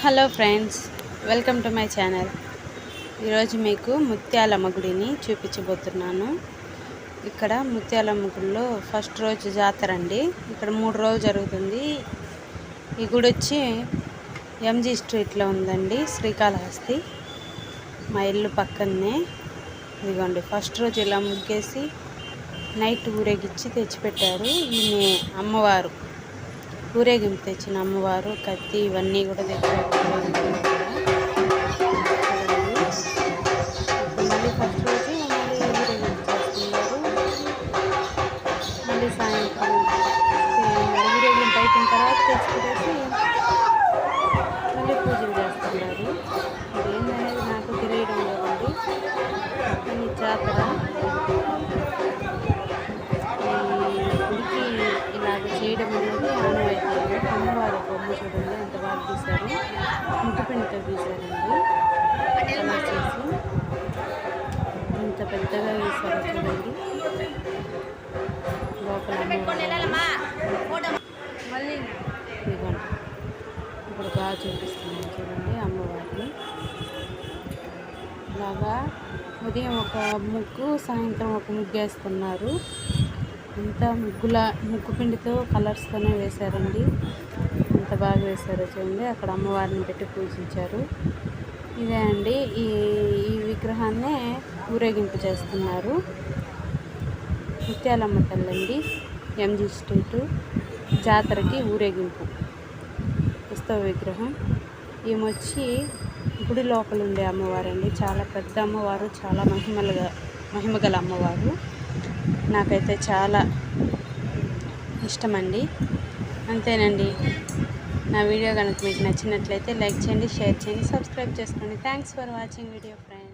Hello friends, welcome to my channel. ఈరోజు మీకు ముత్యాలమ్మ గుడిని చూపించబోతున్నాను. ఇక్కడ ముత్యాలమ్మ గుడిలో ఫస్ట్ రోజు జాతర అండి. ఇక్కడ 3 రోజులు జరుగుతుంది. ఈ గుడి వచ్చి ఎంజీ స్ట్రీట్లో ఉందండి, శ్రీకాళహస్తి. మా ఇల్లు పక్కనే. ఇదిగోండి, ఫస్ట్ రోజు ఇలా ముగ్గేసి నైట్ ఊరేగిచ్చి తెచ్చిపెట్టారు. ఈమె అమ్మవారు, ఊరేగింపు తెచ్చిన అమ్మవారు. కత్తి ఇవన్నీ కూడా తెచ్చారు. మళ్ళీ ఫస్ట్ రోజు మళ్ళీ ఊరేగింపు చేస్తున్నారు. మళ్ళీ సాయంత్రం ఊరేగింపు అయిపోయిన తర్వాత తెచ్చిపెట్టేసి మళ్ళీ పూజలు చేస్తున్నారు. ఇదేంటనేది నాకు తెలియడం లేదండి. ఈ జాతర గుడికి ఇలాగ చేయడం అనేది ఆనవాయితీ. అమ్మవారి బొమ్మ చూడండి ఎంత బాగా గీశారు, ముట్టుపిండితో గీశారండి. అలా చేసి ఇంత పెద్దగా గీశారు చూడండి. లోపల ఇదిగోండి, ఇప్పుడు బాగా చూపిస్తున్నాను చూడండి అమ్మవారిని. ఇలాగా ఉదయం ఒక ముగ్గు, సాయంత్రం ఒక ముగ్గు వేస్తున్నారు. అంతా ముగ్గు పిండితో కలర్స్తోనే వేశారండి. ఎంత బాగా వేశారో చూడండి. అక్కడ అమ్మవారిని పెట్టి పూజించారు. ఇదే అండి, ఈ విగ్రహాన్నే ఊరేగింపు చేస్తున్నారు. ముత్యాలమ్మ తల్లండి, ఎంజీ స్ట్రీటు జాతరకి ఊరేగింపు ఉత్సవ విగ్రహం. ఈమెచ్చి గుడి లోపల ఉండే అమ్మవారండి. చాలా పెద్ద అమ్మవారు, చాలా మహిమగల అమ్మవారు. నాకైతే చాలా ఇష్టమండి. అంతేనండి. నా వీడియో కనుక మీకు నచ్చినట్లయితే లైక్ చేయండి, షేర్ చేయండి, సబ్స్క్రైబ్ చేసుకోండి. Thanks for watching video friends.